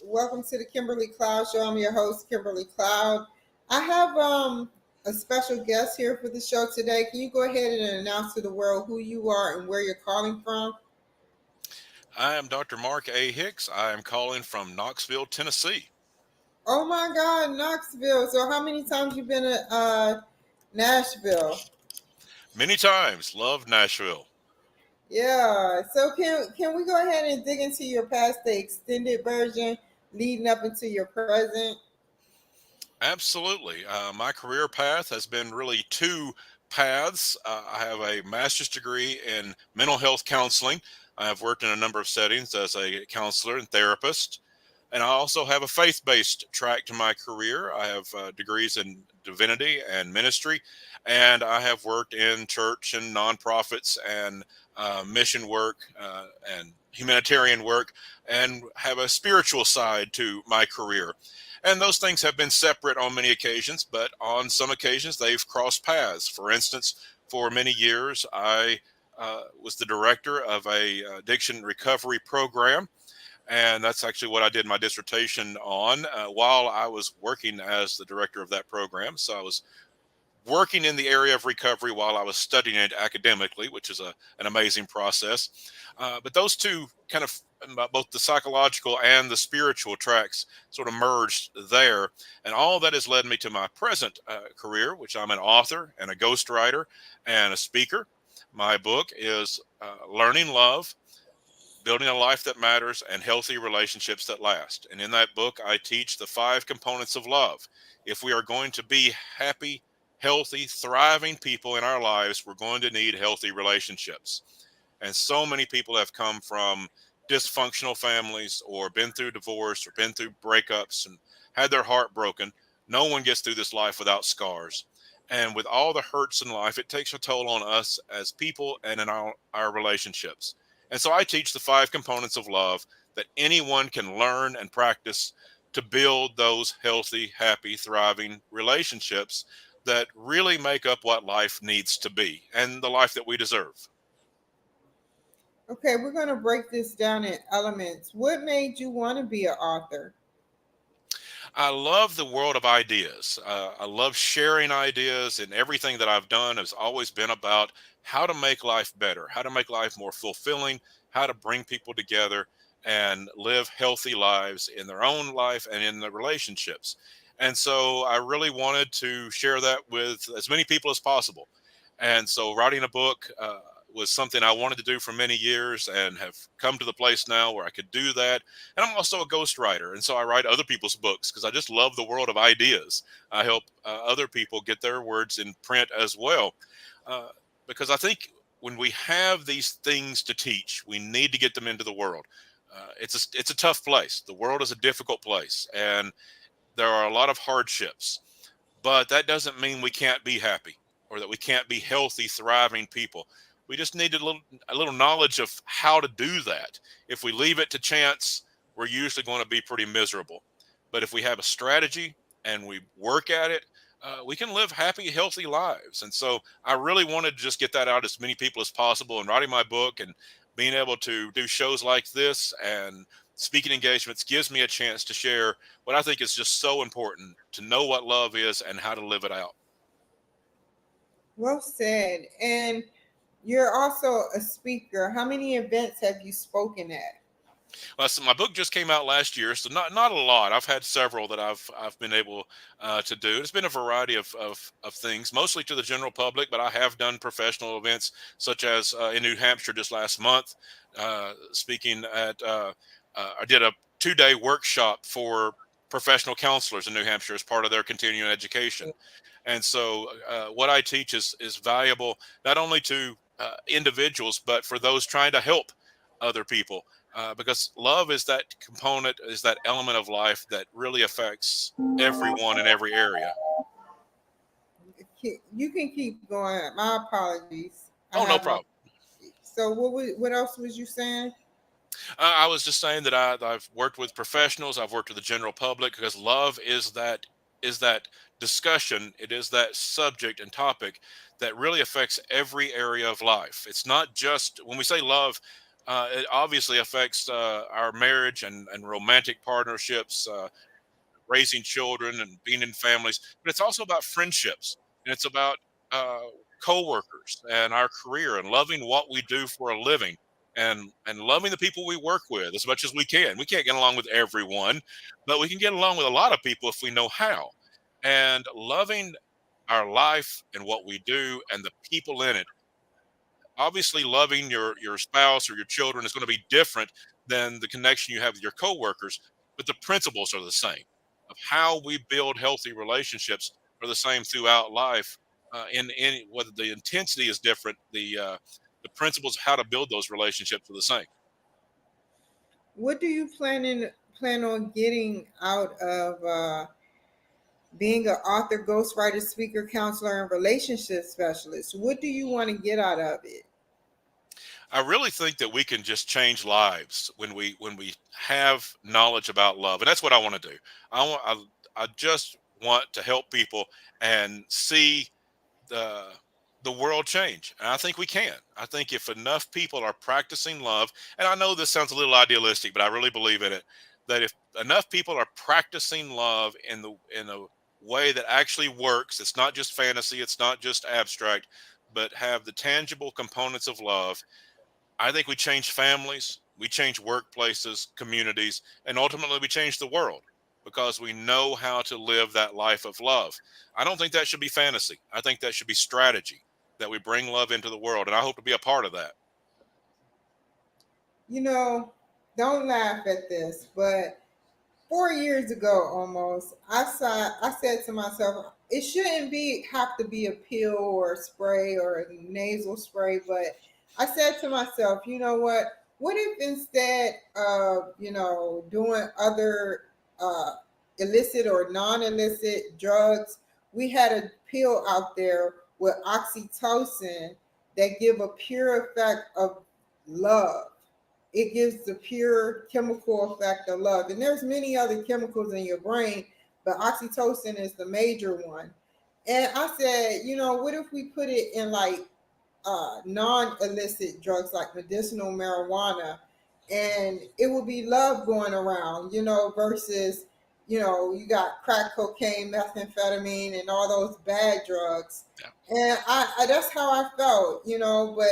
Welcome to the Kimberly Cloud Show. I'm your host, Kimberly Cloud. I have a special guest here for the show today. Can you go ahead and announce to the world who you are and where you're calling from? I am Dr. Mark A. Hicks. I am calling from Knoxville, Tennessee. Oh my God, Knoxville. So how many times you been to Nashville? Many times. Love Nashville. Yeah. So can we go ahead and dig into your past, the extended version, leading up into your present? Absolutely. My career path has been really two paths. I have a master's degree in mental health counseling. I have worked in a number of settings as a counselor and therapist. And I also have a faith based track to my career. I have degrees in divinity and ministry, and I have worked in church and nonprofits and mission work and humanitarian work, and have a spiritual side to my career. And those things have been separate on many occasions, but on some occasions they've crossed paths. For instance, for many years, I was the director of a addiction recovery program, and that's actually what I did my dissertation on while I was working as the director of that program. So I was working in the area of recovery while I was studying it academically, which is an amazing process. But those two kind of both the psychological and the spiritual tracks sort of merged there. And all that has led me to my present career, which I'm an author and a ghostwriter and a speaker. My book is Learning Love, Building a Life That Matters, and Healthy Relationships That Last. And in that book, I teach the 5 components of love. If we are going to be happy, healthy, thriving people in our lives, we're going to need healthy relationships. And so many people have come from dysfunctional families or been through divorce or been through breakups and had their heart broken. No one gets through this life without scars. And with all the hurts in life, it takes a toll on us as people and in our relationships. And so I teach the 5 components of love that anyone can learn and practice to build those healthy, happy, thriving relationships that really make up what life needs to be and the life that we deserve. Okay, we're going to break this down in elements. What made you want to be an author? I love the world of ideas. I love sharing ideas, and everything that I've done has always been about how to make life better, how to make life more fulfilling, how to bring people together and live healthy lives in their own life and in the relationships. And so I really wanted to share that with as many people as possible. And so writing a book was something I wanted to do for many years, and have come to the place now where I could do that. And I'm also a ghostwriter, and so I write other people's books because I just love the world of ideas. I help other people get their words in print as well, uh, because I think when we have these things to teach, we need to get them into the world. It's a tough place. The world is a difficult place, and there are a lot of hardships. But that doesn't mean we can't be happy or that we can't be healthy, thriving people. We just need a little knowledge of how to do that. If we leave it to chance, we're usually going to be pretty miserable. But if we have a strategy and we work at it, we can live happy, healthy lives. And so I really wanted to just get that out to as many people as possible. And writing my book and being able to do shows like this and speaking engagements gives me a chance to share what I think is just so important, to know what love is and how to live it out. Well said. And you're also a speaker. How many events have you spoken at? Well, so my book just came out last year, so not a lot. I've had several that I've been able to do. It's been a variety of things, mostly to the general public, but I have done professional events, such as in New Hampshire just last month, speaking at. I did a 2-day workshop for professional counselors in New Hampshire as part of their continuing education. And so, what I teach is valuable not only to individuals, but for those trying to help other people. Because love is that component, is that element of life that really affects everyone in every area. You can keep going. My apologies. I Oh, no have a. problem. So what else was you saying? I was just saying that I've worked with professionals, I've worked with the general public, because love is that discussion. It is that subject and topic that really affects every area of life. It's not just when we say love. It obviously affects our marriage and romantic partnerships, raising children and being in families, but it's also about friendships, and it's about uh, coworkers and our career and loving what we do for a living, and loving the people we work with as much as we can. We can't get along with everyone, but we can get along with a lot of people if we know how. And loving our life and what we do and the people in it. Obviously, loving your spouse or your children is going to be different than the connection you have with your coworkers, but the principles are the same. Of how we build healthy relationships are the same throughout life. In whether the intensity is different, the principles of how to build those relationships are the same. What do you plan on getting out of being an author, ghostwriter, speaker, counselor, and relationship specialist? What do you want to get out of it? I really think that we can just change lives when we have knowledge about love, and that's what I want to do. I just want to help people and see the the world change. And I think we can. I think if enough people are practicing love, and I know this sounds a little idealistic, but I really believe in it, that if enough people are practicing love in a way that actually works, it's not just fantasy, it's not just abstract, but have the tangible components of love, I think we change families, we change workplaces, communities, and ultimately we change the world because we know how to live that life of love. I don't think that should be fantasy. I think that should be strategy, that we bring love into the world. And I hope to be a part of that. You know, don't laugh at this, but 4 years ago almost, I said to myself, it shouldn't be have to be a pill or a spray or a nasal spray, but I said to myself, you know what if instead of, doing other uh, illicit or non-illicit drugs, we had a pill out there with oxytocin that give a pure effect of love. It gives the pure chemical effect of love. And there's many other chemicals in your brain, but oxytocin is the major one. And I said, what if we put it in like non-illicit drugs like medicinal marijuana, and it will be love going around, versus, you got crack cocaine, methamphetamine, and all those bad drugs. Yeah. And I that's how I felt, but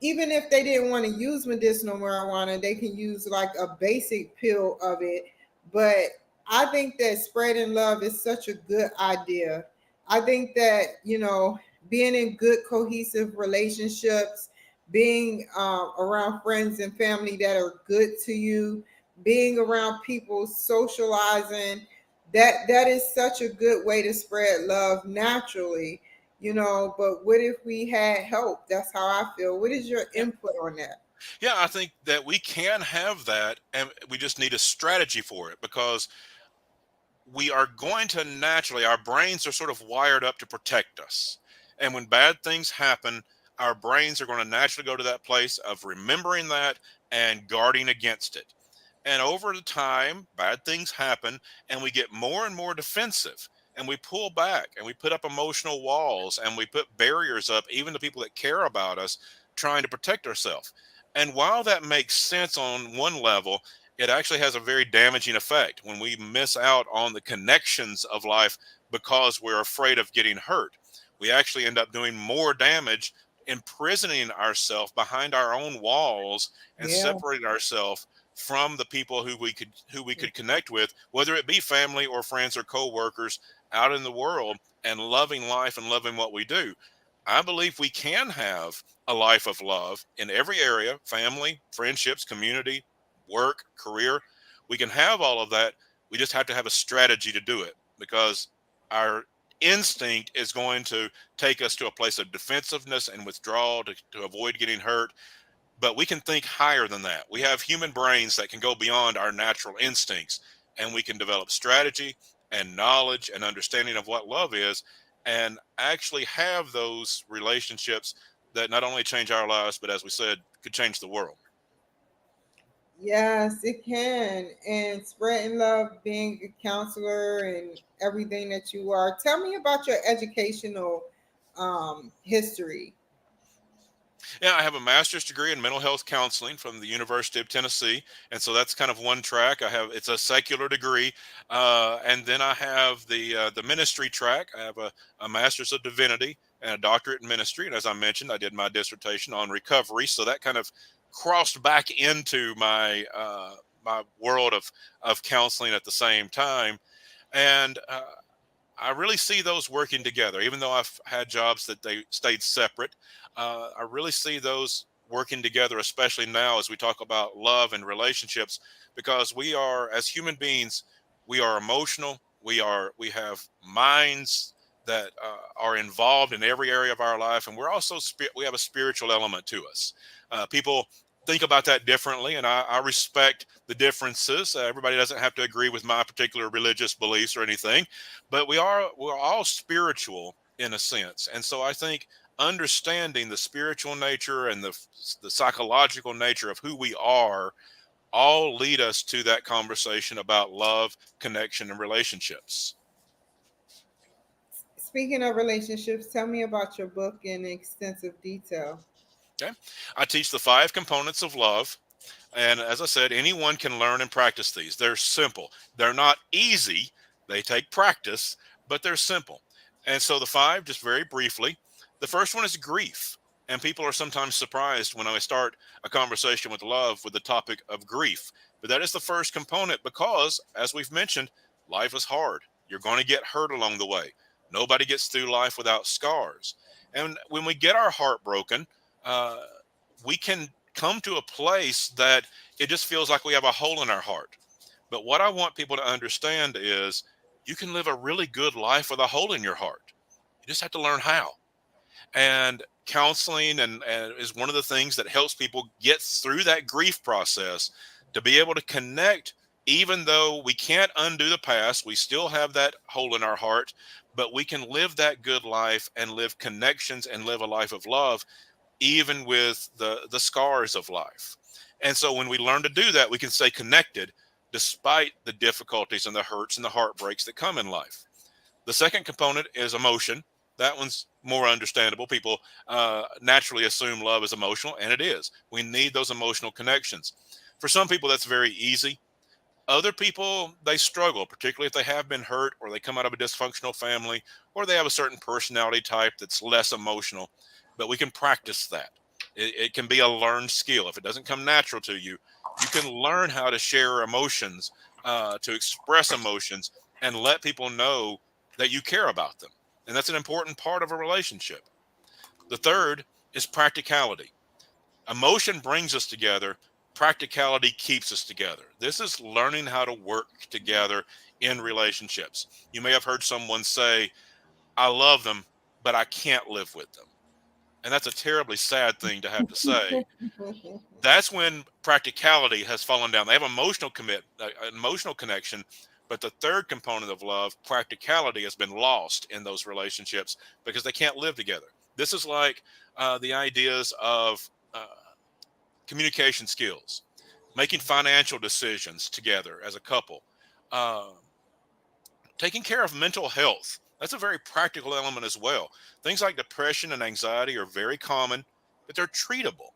even if they didn't want to use medicinal marijuana, they can use like a basic pill of it. But I think that spreading love is such a good idea. I think that, being in good cohesive relationships, being around friends and family that are good to you, being around people socializing, that is such a good way to spread love naturally. But what if we had help? That's how I feel. What is your Yeah. input on that? Yeah. I think that we can have that, and we just need a strategy for it because we are going to naturally, our brains are sort of wired up to protect us. And when bad things happen, our brains are going to naturally go to that place of remembering that and guarding against it. And over the time, bad things happen and we get more and more defensive and we pull back and we put up emotional walls and we put barriers up, even to people that care about us, trying to protect ourselves. And while that makes sense on one level, it actually has a very damaging effect when we miss out on the connections of life because we're afraid of getting hurt. We actually end up doing more damage, imprisoning ourselves behind our own walls and Yeah. separating ourselves from the people who we could connect with, whether it be family or friends or coworkers out in the world, and loving life and loving what we do. I believe we can have a life of love in every area: family, friendships, community, work, career. We can have all of that. We just have to have a strategy to do it because our instinct is going to take us to a place of defensiveness and withdrawal to avoid getting hurt, but we can think higher than that. We have human brains that can go beyond our natural instincts, and we can develop strategy and knowledge and understanding of what love is, and actually have those relationships that not only change our lives, but as we said, could change the world. Yes, it can. And spreading love, being a counselor, and everything that you are. Tell me about your educational history. Yeah, I have a master's degree in mental health counseling from the University of Tennessee, and so that's kind of one track. It's a secular degree, and then I have the ministry track. I have a master's of divinity and a doctorate in ministry, and as I mentioned, I did my dissertation on recovery. So that kind of crossed back into my world of counseling at the same time, and I really see those working together, even though I've had jobs that they stayed separate. I really see those working together, especially now as we talk about love and relationships, because we are, as human beings, we are emotional. We have minds that are involved in every area of our life, and we're also we have a spiritual element to us. People think about that differently, and I respect the differences. Everybody doesn't have to agree with my particular religious beliefs or anything, but we're all spiritual in a sense. And so I think understanding the spiritual nature and the psychological nature of who we are all lead us to that conversation about love, connection, and relationships. Speaking of relationships, tell me about your book in extensive detail. Okay, I teach the 5 components of love. And as I said, anyone can learn and practice these. They're simple. They're not easy. They take practice, but they're simple. And so the 5, just very briefly, the first one is grief. And people are sometimes surprised when I start a conversation with love with the topic of grief. But that is the first component because, as we've mentioned, life is hard. You're going to get hurt along the way. Nobody gets through life without scars. And when we get our heart broken, uh, we can come to a place that it just feels like we have a hole in our heart. But what I want people to understand is you can live a really good life with a hole in your heart. You just have to learn how. And counseling and is one of the things that helps people get through that grief process to be able to connect. Even though we can't undo the past, we still have that hole in our heart, but we can live that good life and live connections and live a life of love even with the scars of life. And so when we learn to do that, we can stay connected despite the difficulties and the hurts and the heartbreaks that come in life. The second component is emotion. That one's more understandable. People naturally assume love is emotional, and it is. We need those emotional connections. For some people, that's very easy. Other people, they struggle, particularly if they have been hurt or they come out of a dysfunctional family or they have a certain personality type that's less emotional. But we can practice that. It can be a learned skill. If it doesn't come natural to you, you can learn how to share emotions, to express emotions, and let people know that you care about them. And that's an important part of a relationship. The third is practicality. Emotion brings us together. Practicality keeps us together. This is learning how to work together in relationships. You may have heard someone say, I love them, but I can't live with them. And that's a terribly sad thing to have to say. That's when practicality has fallen down. They have emotional connection, but the third component of love, practicality, has been lost in those relationships because they can't live together. This is like the ideas of communication skills, making financial decisions together as a couple, uh, taking care of mental health. That's a very practical element as well. Things like depression and anxiety are very common, but they're treatable.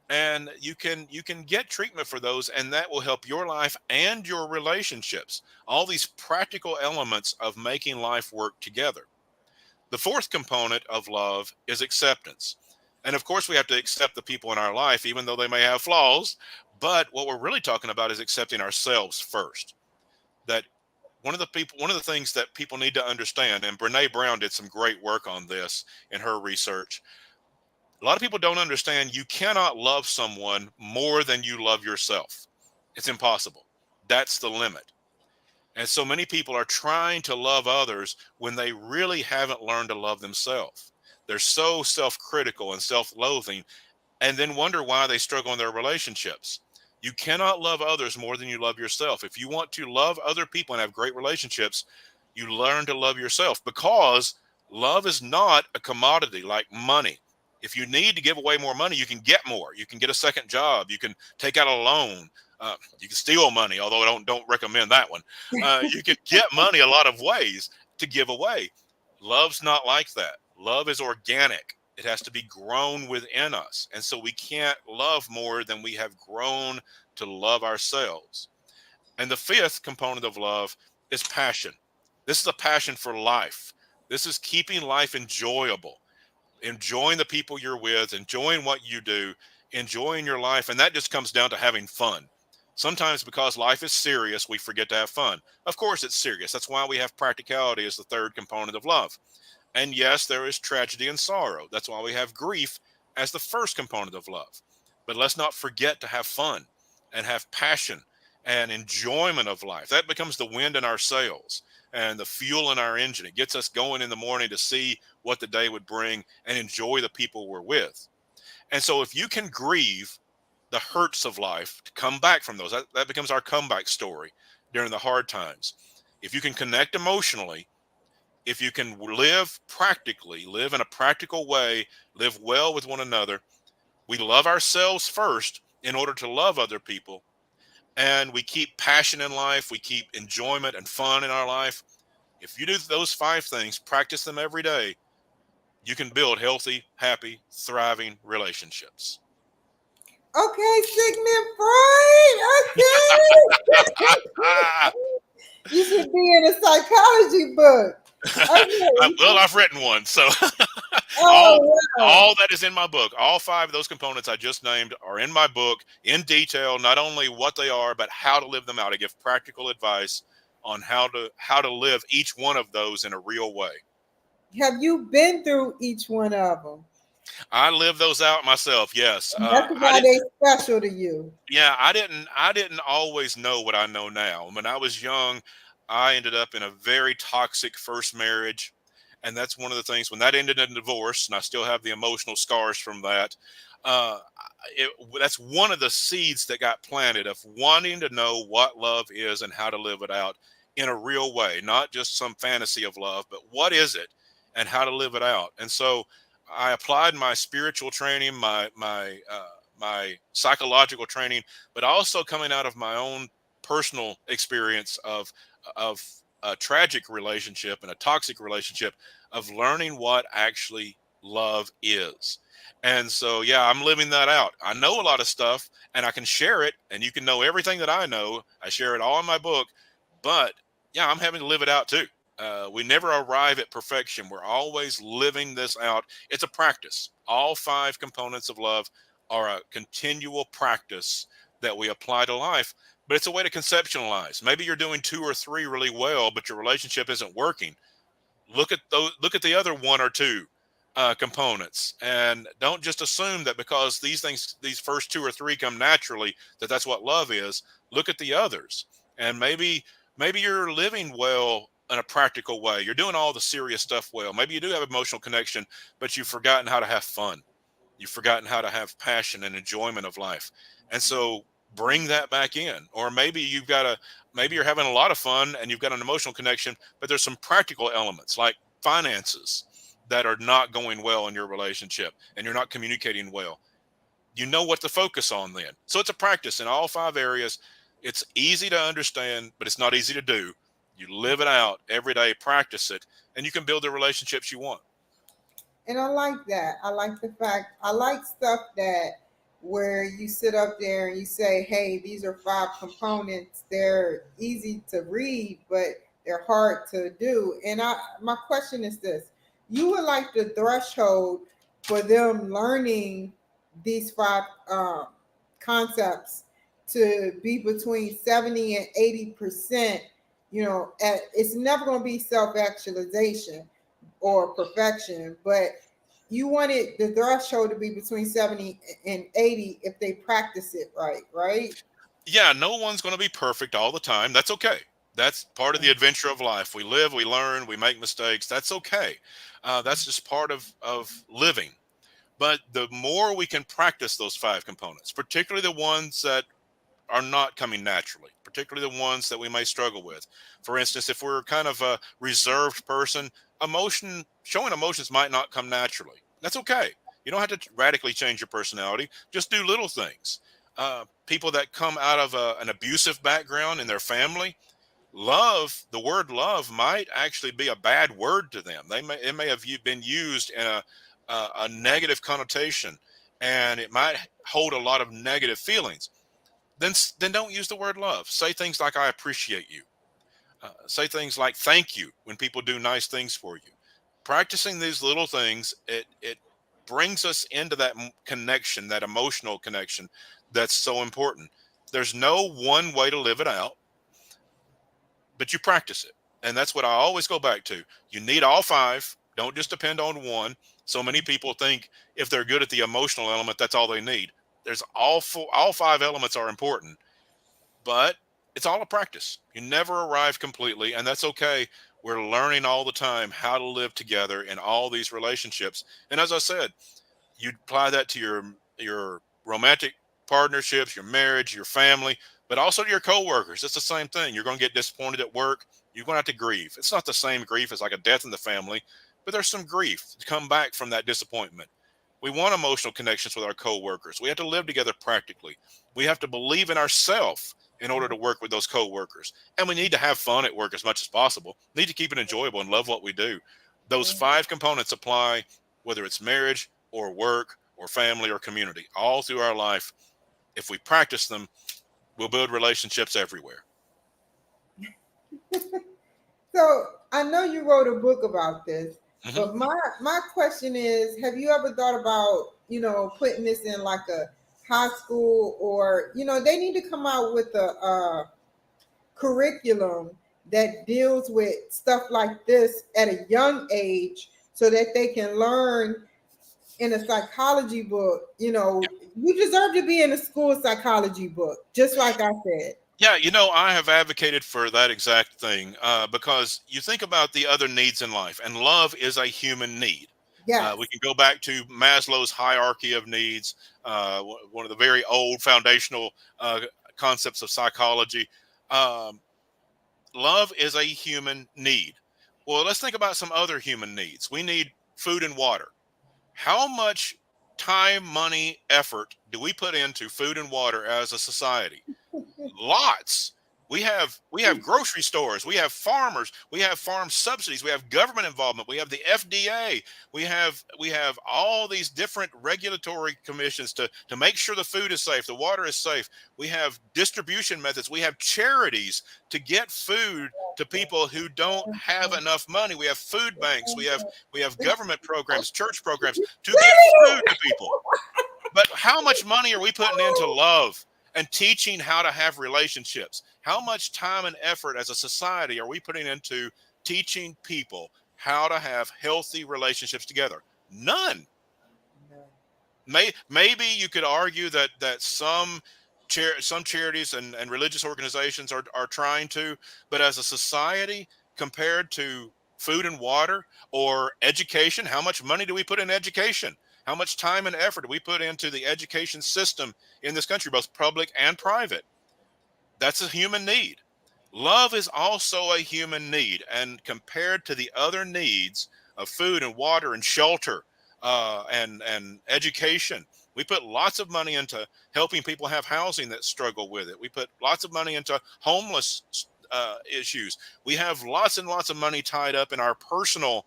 And you can get treatment for those, and that will help your life and your relationships. All these practical elements of making life work together. The fourth component of love is acceptance. And of course, we have to accept the people in our life, even though they may have flaws. But what we're really talking about is accepting ourselves first. That one of the things that people need to understand, and Brene Brown did some great work on this in her research. A lot of people don't understand you cannot love someone more than you love yourself. It's impossible. That's the limit. And so many people are trying to love others when they really haven't learned to love themselves. They're so self critical and self loathing, and then wonder why they struggle in their relationships. You cannot love others more than you love yourself. If you want to love other people and have great relationships, you learn to love yourself because love is not a commodity like money. If you need to give away more money, you can get more. You can get a second job. You can take out a loan. You can steal money, although I don't recommend that one. You can get money a lot of ways to give away. Love's not like that. Love is organic. It has to be grown within us. And so we can't love more than we have grown to love ourselves. And the fifth component of love is passion. This is a passion for life. This is keeping life enjoyable, enjoying the people you're with, enjoying what you do, enjoying your life. And that just comes down to having fun. Sometimes because life is serious, we forget to have fun. Of course, it's serious. That's why we have practicality as the third component of love. And yes, there is tragedy and sorrow. That's why we have grief as the first component of love. But let's not forget to have fun and have passion and enjoyment of life. That becomes the wind in our sails and the fuel in our engine. It gets us going in the morning to see what the day would bring and enjoy the people we're with. And so if you can grieve the hurts of life to come back from those, that becomes our comeback story during the hard times. If you can connect emotionally, if you can live practically, live in a practical way, live well with one another, we love ourselves first in order to love other people. And we keep passion in life, we keep enjoyment and fun in our life. If you do those five things, practice them every day, you can build healthy, happy, thriving relationships. Okay, Sigmund Freud. Okay. You should be in a psychology book. Well, Okay. I've written one, so all Oh, wow. all that is in my book, all five of those components I just named are in my book in detail, not only what they are, but how to live them out. I give practical advice on how to live each one of those in a real way. Have you been through each one of them? I live those out myself. Yes, And that's I why did. they special to you. Yeah, I didn't always know what I know now. When I was young, I ended up in a very toxic first marriage. And that's one of the things when that ended in divorce, and I still have the emotional scars from that. Uh, that's one of the seeds that got planted of wanting to know what love is and how to live it out in a real way, not just some fantasy of love, but what is it and how to live it out. And so I applied my spiritual training, my psychological training, but also coming out of my own personal experience of a tragic relationship and a toxic relationship, of learning what actually love is. And so, yeah, I'm living that out. I know a lot of stuff and I can share it, and you can know everything that I know. I share it all in my book, but yeah, I'm having to live it out too. We never arrive at perfection. We're always living this out. It's a practice. All five components of love are a continual practice that we apply to life, but it's a way to conceptualize. Maybe you're doing two or three really well, but your relationship isn't working. Look at those, look at the other one or two components, and don't just assume that because these things, these first two or three come naturally, that that's what love is. Look at the others, and maybe you're living well in a practical way. You're doing all the serious stuff well. Maybe you do have emotional connection, but you've forgotten how to have fun. You've forgotten how to have passion and enjoyment of life. And so bring that back in. Or maybe you're having a lot of fun and you've got an emotional connection, but there's some practical elements like finances that are not going well in your relationship and you're not communicating well. You know what to focus on then. So it's a practice in all five areas. It's easy to understand, but it's not easy to do. You live it out every day, practice it, and you can build the relationships you want. And I like that. I like the fact, I like stuff that where you sit up there and you say, hey, these are five components. They're easy to read, but they're hard to do. And my question is this: you would like the threshold for them learning these five concepts to be between 70 and 80%. It's never going to be self actualization or perfection, but you wanted the threshold to be between 70 and 80 if they practice it right, right? Yeah, no one's going to be perfect all the time. That's okay. That's part of the adventure of life. We live, we learn, we make mistakes. That's okay. That's just part of living. But the more we can practice those five components, particularly the ones that are not coming naturally, particularly the ones that we may struggle with. For instance, if we're kind of a reserved person, showing emotions might not come naturally. That's okay. You don't have to radically change your personality. Just do little things. People that come out of an abusive background in their family, the word love might actually be a bad word to them. It may have been used in a negative connotation, and it might hold a lot of negative feelings, then don't use the word love. Say things like, I appreciate you. Say things like thank you when people do nice things for you. Practicing these little things, it brings us into that connection, that emotional connection that's so important. There's no one way to live it out, but you practice it. And that's what I always go back to. You need all five. Don't just depend on one. So many people think if they're good at the emotional element, that's all they need. There's all five elements are important, but it's all a practice. You never arrive completely, and that's okay. We're learning all the time how to live together in all these relationships. And as I said, you apply that to your romantic partnerships, your marriage, your family, but also to your coworkers. It's the same thing. You're going to get disappointed at work. You're going to have to grieve. It's not the same grief as like a death in the family, but there's some grief to come back from that disappointment. We want emotional connections with our coworkers. We have to live together practically. We have to believe in ourselves in order to work with those coworkers. And we need to have fun at work as much as possible. We need to keep it enjoyable and love what we do. Those five components apply whether it's marriage or work or family or community, all through our life. If we practice them, we'll build relationships everywhere. So I know you wrote a book about this, Mm-hmm. but my question is, have you ever thought about, putting this in like a high school, or, they need to come out with a curriculum that deals with stuff like this at a young age so that they can learn in a psychology book. You deserve to be in a school psychology book, just like I said. Yeah, I have advocated for that exact thing because you think about the other needs in life, and love is a human need. Yes. We can go back to Maslow's hierarchy of needs, one of the very old foundational concepts of psychology. Love is a human need. Well, let's think about some other human needs. We need food and water. How much time, money, effort do we put into food and water as a society? Lots. We have grocery stores, we have farmers, we have farm subsidies, we have government involvement, we have the FDA, we have all these different regulatory commissions to make sure the food is safe, the water is safe. We have distribution methods, we have charities to get food to people who don't have enough money. We have food banks, we have government programs, church programs to get food to people. But how much money are we putting into love and teaching how to have relationships? How much time and effort as a society are we putting into teaching people how to have healthy relationships together? None. Maybe you could argue that some charities and religious organizations are trying to, but as a society, compared to food and water or education, how much money do we put in education? How much time and effort do we put into the education system in this country, both public and private? That's a human need. Love is also a human need. And compared to the other needs of food and water and shelter and education, we put lots of money into helping people have housing that struggle with it. We put lots of money into homeless issues. We have lots and lots of money tied up in our personal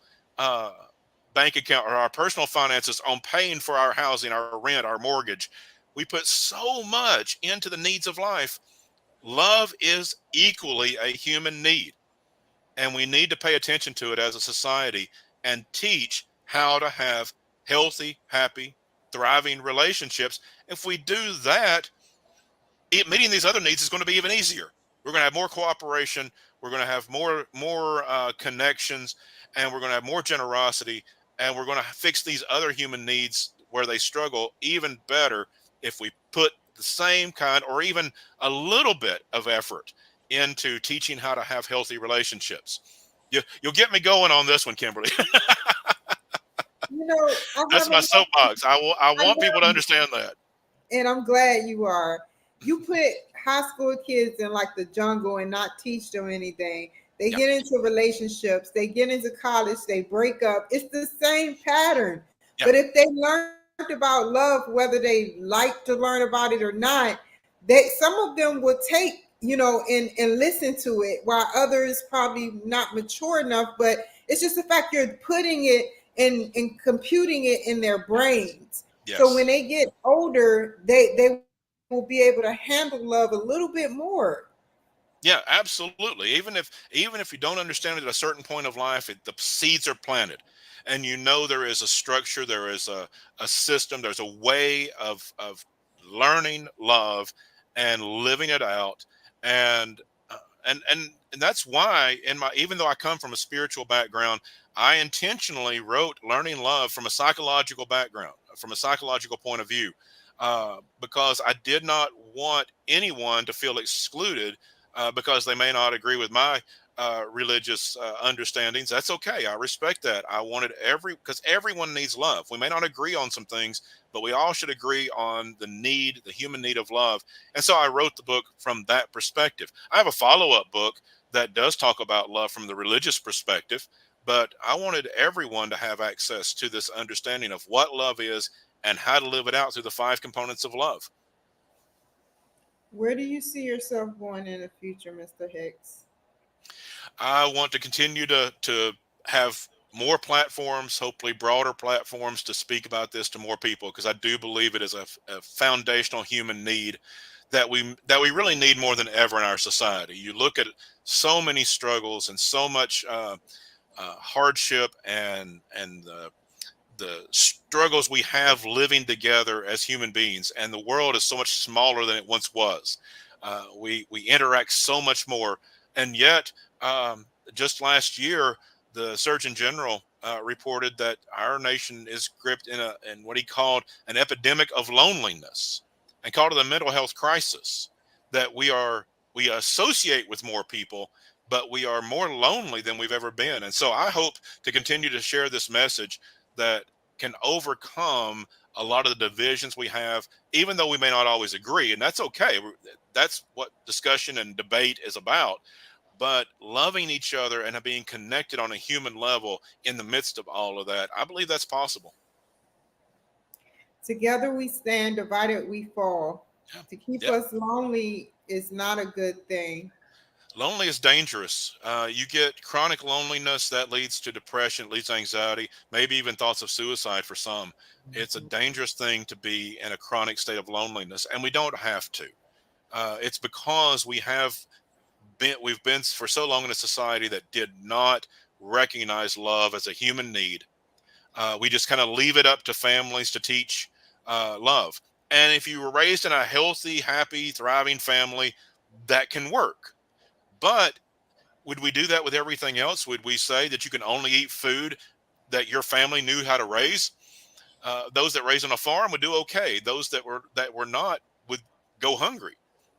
bank account or our personal finances on paying for our housing, our rent, our mortgage. We put so much into the needs of life. Love is equally a human need, and we need to pay attention to it as a society and teach how to have healthy, happy, thriving relationships. If we do that, meeting these other needs is going to be even easier. We're going to have more cooperation. We're going to have more connections, and we're going to have more generosity, and we're going to fix these other human needs where they struggle even better if we put the same kind or even a little bit of effort into teaching how to have healthy relationships. You'll get me going on this one, Kimberly. That's my soapbox. I want people to understand that. And I'm glad you are. You put high school kids in like the jungle and not teach them anything. They get into relationships. They get into college. They break up. It's the same pattern. But if they learned about love, whether they like to learn about it or not, some of them will take, and listen to it, while others probably not mature enough. But it's just the fact you're putting it and computing it in their brains. So when Yes. they get older, they will be able to handle love a little bit more. Yeah, absolutely. Even if you don't understand it at a certain point of life, the seeds are planted, and you know there is a structure, there is a system, there's a way of learning love and living it out, and uh, and that's why in my even though I come from a spiritual background, I intentionally wrote learning love from a psychological background, from a psychological point of view, because I did not want anyone to feel excluded because they may not agree with my religious understandings. That's okay. I respect that. I wanted because everyone needs love. We may not agree on some things, but we all should agree on the human need of love. And so I wrote the book from that perspective. I have a follow up book that does talk about love from the religious perspective, but I wanted everyone to have access to this understanding of what love is and how to live it out through the five components of love. Where do you see yourself going in the future, Mr. Hicks? I want to continue to have more platforms, hopefully broader platforms, to speak about this to more people, because I do believe it is a foundational human need that we really need more than ever in our society. You look at so many struggles and so much hardship and the struggles we have living together as human beings, and the world is so much smaller than it once was. We interact so much more, and yet just last year, the Surgeon General reported that our nation is gripped in what he called an epidemic of loneliness, and called it a mental health crisis. That we associate with more people, but we are more lonely than we've ever been. And so I hope to continue to share this message that can overcome a lot of the divisions we have, even though we may not always agree, and that's okay. That's what discussion and debate is about. But loving each other and being connected on a human level in the midst of all of that, I believe that's possible. Together we stand, divided we fall. Yeah. To keep Yep. us lonely is not a good thing. Lonely is dangerous. You get chronic loneliness that leads to depression, leads to anxiety, maybe even thoughts of suicide for some. It's a dangerous thing to be in a chronic state of loneliness, and we don't have to. It's because we've been for so long in a society that did not recognize love as a human need. We just kind of leave it up to families to teach love. And if you were raised in a healthy, happy, thriving family, that can work. But would we do that with everything else? Would we say that you can only eat food that your family knew how to raise? Those that raised on a farm would do okay. Those that were not would go hungry.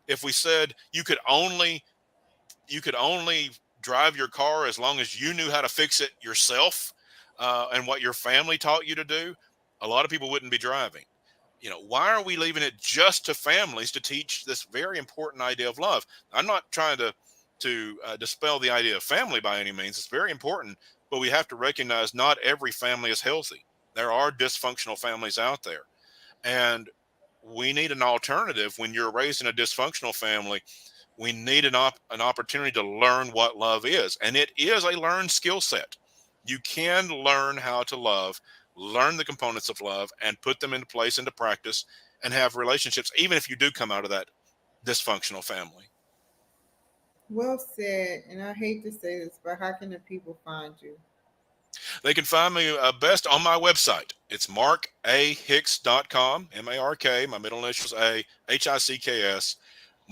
If we said you could only drive your car as long as you knew how to fix it yourself, and what your family taught you to do, a lot of people wouldn't be driving. Why are we leaving it just to families to teach this very important idea of love? I'm not trying to dispel the idea of family by any means. It's very important, but we have to recognize not every family is healthy. There are dysfunctional families out there, and we need an alternative. When you're raised in a dysfunctional family, we need an opportunity to learn what love is, and it is a learned skill set. You can learn how to love, learn the components of love, and put them into place, into practice, and have relationships, even if you do come out of that dysfunctional family. Well said. And I hate to say this, but how can the people find you? They can find me best on my website. It's markahicks.com, MARK, my middle initials HICKS,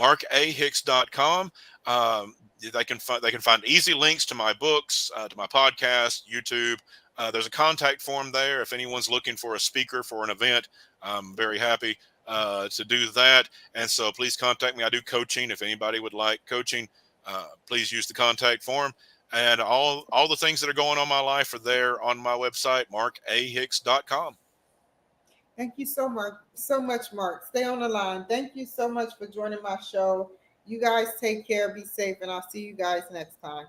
markahicks.com. They can find easy links to my books, to my podcast, YouTube. There's a contact form there. If anyone's looking for a speaker for an event, I'm very happy to do that. And so please contact me. I do coaching. If anybody would like coaching, please use the contact form. And all the things that are going on in my life are there on my website, markahicks.com. Thank you so much, Mark. Stay on the line. Thank you so much for joining my show. You guys take care, be safe, and I'll see you guys next time.